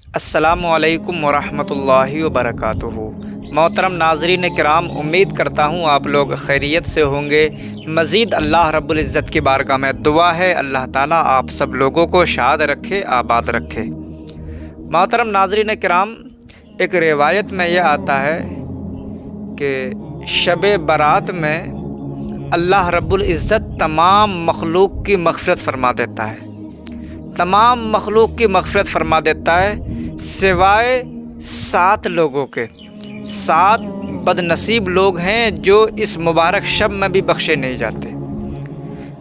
السلام علیکم ورحمۃ اللہ وبرکاتہ۔ محترم ناظرین کرام، امید کرتا ہوں آپ لوگ خیریت سے ہوں گے۔ مزید اللہ رب العزت کی بارگاہ میں دعا ہے اللہ تعالیٰ آپ سب لوگوں کو شاد رکھے، آباد رکھے۔ محترم ناظرین کرام، ایک روایت میں یہ آتا ہے کہ شب برات میں اللہ رب العزت تمام مخلوق کی مغفرت فرما دیتا ہے، تمام مخلوق کی مغفرت فرما دیتا ہے سوائے 7 لوگوں کے۔ 7 بد نصیب لوگ ہیں جو اس مبارک شب میں بھی بخشے نہیں جاتے۔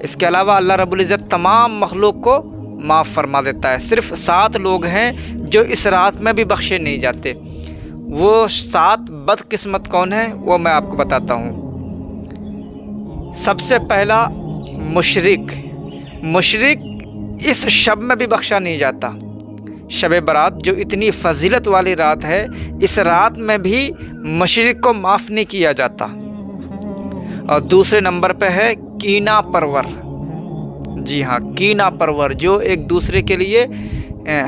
اس کے علاوہ اللہ رب العزت تمام مخلوق کو معاف فرما دیتا ہے، صرف 7 لوگ ہیں جو اس رات میں بھی بخشے نہیں جاتے۔ وہ 7 بد قسمت کون ہیں وہ میں آپ کو بتاتا ہوں۔ سب سے پہلا مشرک اس شب میں بھی بخشا نہیں جاتا۔ شب برات جو اتنی فضیلت والی رات ہے، اس رات میں بھی مشرک کو معاف نہیں کیا جاتا۔ اور دوسرے نمبر پہ ہے کینہ پرور۔ جی ہاں، کینہ پرور جو ایک دوسرے کے لیے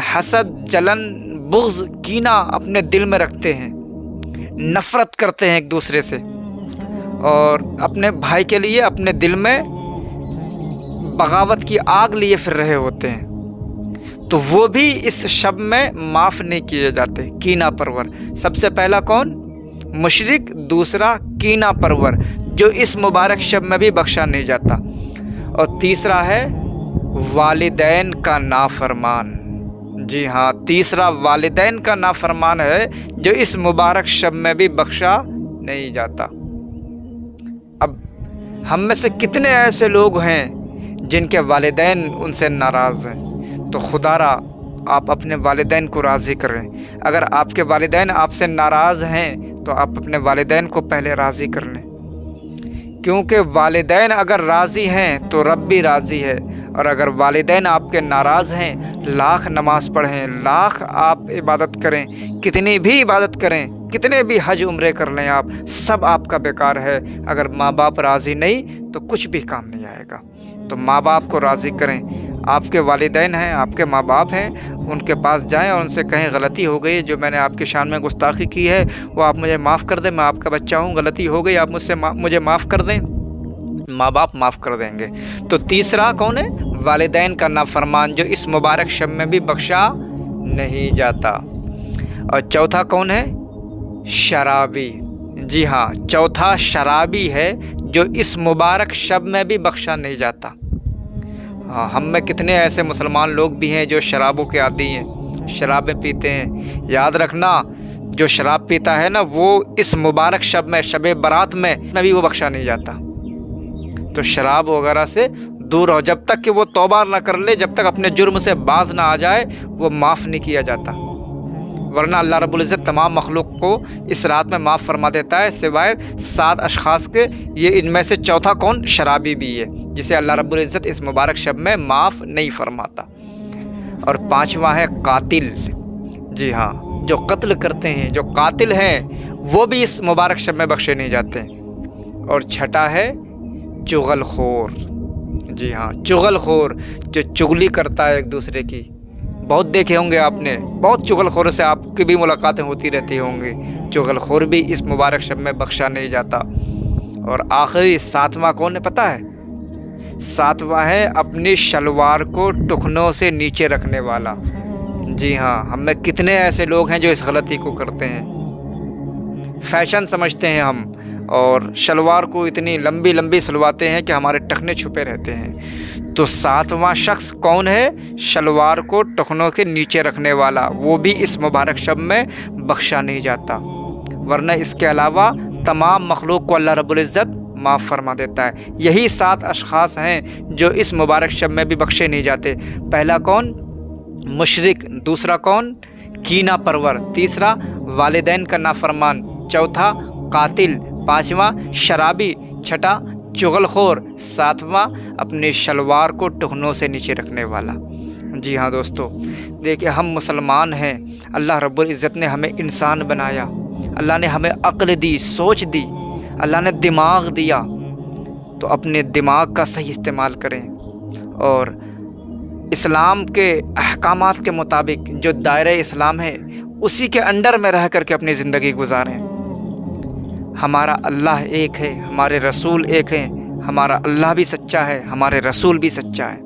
حسد، جلن، بغض، کینہ اپنے دل میں رکھتے ہیں، نفرت کرتے ہیں ایک دوسرے سے، اور اپنے بھائی کے لیے اپنے دل میں بغاوت کی آگ لیے پھر رہے ہوتے ہیں، تو وہ بھی اس شب میں معاف نہیں کیے جاتے۔ کینہ پرور سب سے پہلا کون؟ مشرک، دوسرا کینہ پرور جو اس مبارک شب میں بھی بخشا نہیں جاتا، اور تیسرا ہے والدین کا نافرمان۔ جی ہاں، تیسرا والدین کا نافرمان ہے جو اس مبارک شب میں بھی بخشا نہیں جاتا۔ اب ہم میں سے کتنے ایسے لوگ ہیں جن کے والدین ان سے ناراض ہیں؟ تو خدا را آپ اپنے والدین کو راضی کریں۔ اگر آپ کے والدین آپ سے ناراض ہیں تو آپ اپنے والدین کو پہلے راضی کر لیں، کیونکہ والدین اگر راضی ہیں تو رب بھی راضی ہے، اور اگر والدین آپ کے ناراض ہیں، لاکھ نماز پڑھیں، لاکھ آپ عبادت کریں، کتنی بھی عبادت کریں، کتنے بھی حج عمرے کر لیں، آپ سب آپ کا بیکار ہے۔ اگر ماں باپ راضی نہیں تو کچھ بھی کام نہیں آئے گا۔ تو ماں باپ کو راضی کریں۔ آپ کے والدین ہیں، آپ کے ماں باپ ہیں، ان کے پاس جائیں اور ان سے کہیں غلطی ہو گئی، جو میں نے آپ کی شان میں گستاخی کی ہے وہ آپ مجھے معاف کر دیں، میں آپ کا بچہ ہوں، غلطی ہو گئی، آپ مجھے معاف کر دیں۔ ماں باپ معاف کر دیں گے۔ تو تیسرا کون ہے؟ والدین کا نافرمان جو اس مبارک شب میں بھی بخشا نہیں جاتا۔ اور چوتھا کون ہے؟ شرابی۔ جی ہاں، چوتھا شرابی ہے جو اس مبارک شب میں بھی بخشا نہیں جاتا۔ ہاں، ہم میں کتنے ایسے مسلمان لوگ بھی ہیں جو شرابوں کے عادی ہیں، شرابیں پیتے ہیں۔ یاد رکھنا، جو شراب پیتا ہے نا، وہ اس مبارک شب میں، شب برات میں بھی وہ بخشا نہیں جاتا۔ تو شراب وغیرہ سے دور ہو، جب تک کہ وہ توبہ نہ کر لے، جب تک اپنے جرم سے باز نہ آ جائے، وہ معاف نہیں کیا جاتا۔ ورنہ اللہ رب العزت تمام مخلوق کو اس رات میں معاف فرما دیتا ہے سوائے 7 اشخاص کے۔ یہ ان میں سے چوتھا کون؟ شرابی بھی ہے، جسے اللہ رب العزت اس مبارک شب میں معاف نہیں فرماتا۔ اور 5واں ہے قاتل۔ جی ہاں، جو قتل کرتے ہیں، جو قاتل ہیں، وہ بھی اس مبارک شب میں بخشے نہیں جاتے۔ اور چھٹا ہے چغل خور۔ جی ہاں، چغل خور جو چغلی کرتا ہے ایک دوسرے کی۔ بہت دیکھے ہوں گے آپ نے، بہت چغل خور سے آپ کی بھی ملاقاتیں ہوتی رہتی ہوں گی۔ چغل خور بھی اس مبارک شب میں بخشا نہیں جاتا۔ اور آخری 7واں کون ہے پتہ ہے؟ 7واں ہے اپنی شلوار کو ٹخنوں سے نیچے رکھنے والا۔ جی ہاں، ہم میں کتنے ایسے لوگ ہیں جو اس غلطی کو کرتے ہیں، فیشن سمجھتے ہیں ہم، اور شلوار کو اتنی لمبی لمبی سلواتے ہیں کہ ہمارے ٹخنے چھپے رہتے ہیں۔ تو 7واں شخص کون ہے؟ شلوار کو ٹخنوں کے نیچے رکھنے والا، وہ بھی اس مبارک شب میں بخشا نہیں جاتا۔ ورنہ اس کے علاوہ تمام مخلوق کو اللہ رب العزت معاف فرما دیتا ہے۔ یہی 7 اشخاص ہیں جو اس مبارک شب میں بھی بخشے نہیں جاتے۔ پہلا کون؟ مشرک۔ دوسرا کون؟ کینہ پرور۔ تیسرا والدین کا نافرمان۔ چوتھا قاتل۔ 5واں شرابی۔ چھٹا چغل خور۔ 7واں اپنی شلوار کو ٹخنوں سے نیچے رکھنے والا۔ جی ہاں دوستو، دیکھیں ہم مسلمان ہیں، اللہ رب العزت نے ہمیں انسان بنایا، اللہ نے ہمیں عقل دی، سوچ دی، اللہ نے دماغ دیا، تو اپنے دماغ کا صحیح استعمال کریں اور اسلام کے احکامات کے مطابق جو دائرہ اسلام ہے اسی کے انڈر میں رہ کر کے اپنی زندگی گزاریں۔ ہمارا اللہ ایک ہے، ہمارے رسول ایک ہیں، ہمارا اللہ بھی سچا ہے، ہمارے رسول بھی سچا ہے،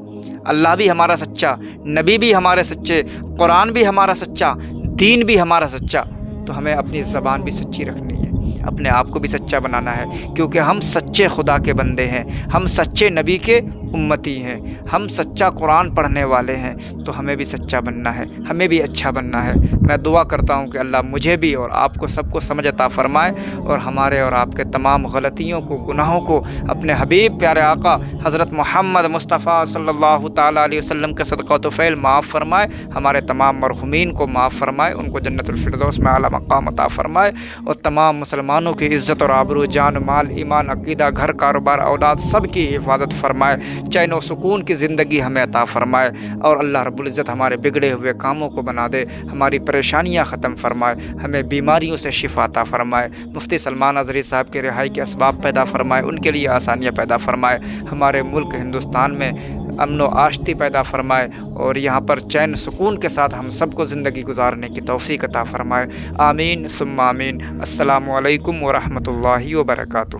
اللہ بھی ہمارا سچا، نبی بھی ہمارے سچے، قرآن بھی ہمارا سچا، دین بھی ہمارا سچا۔ تو ہمیں اپنی زبان بھی سچی رکھنی ہے، اپنے آپ کو بھی سچا بنانا ہے، کیونکہ ہم سچے خدا کے بندے ہیں، ہم سچے نبی کے امتی ہیں، ہم سچا قرآن پڑھنے والے ہیں، تو ہمیں بھی سچا بننا ہے، ہمیں بھی اچھا بننا ہے۔ میں دعا کرتا ہوں کہ اللہ مجھے بھی اور آپ کو سب کو سمجھ عطا فرمائے، اور ہمارے اور آپ کے تمام غلطیوں کو، گناہوں کو اپنے حبیب پیارے آقا حضرت محمد مصطفیٰ صلی اللہ تعالیٰ علیہ وسلم کے صدقہ و طفیل معاف فرمائے، ہمارے تمام مرحومین کو معاف فرمائے، ان کو جنت الفردوس میں اعلیٰ مقام عطا فرمائے، اور تمام مسلمانوں کی عزت اور آبرو، جان مال، ایمان، عقیدہ، گھر، کاروبار، اولاد سب کی حفاظت فرمائے، چین و سکون کی زندگی ہمیں عطا فرمائے، اور اللہ رب العزت ہمارے بگڑے ہوئے کاموں کو بنا دے، ہماری پریشانیاں ختم فرمائے، ہمیں بیماریوں سے شفا عطا فرمائے، مفتی سلمان اظہری صاحب کے رہائی کے اسباب پیدا فرمائے، ان کے لیے آسانیاں پیدا فرمائے، ہمارے ملک ہندوستان میں امن و آشتی پیدا فرمائے، اور یہاں پر چین سکون کے ساتھ ہم سب کو زندگی گزارنے کی توفیق عطا فرمائے۔ آمین ثم آمین۔ السلام علیکم ورحمۃ اللہ وبرکاتہ۔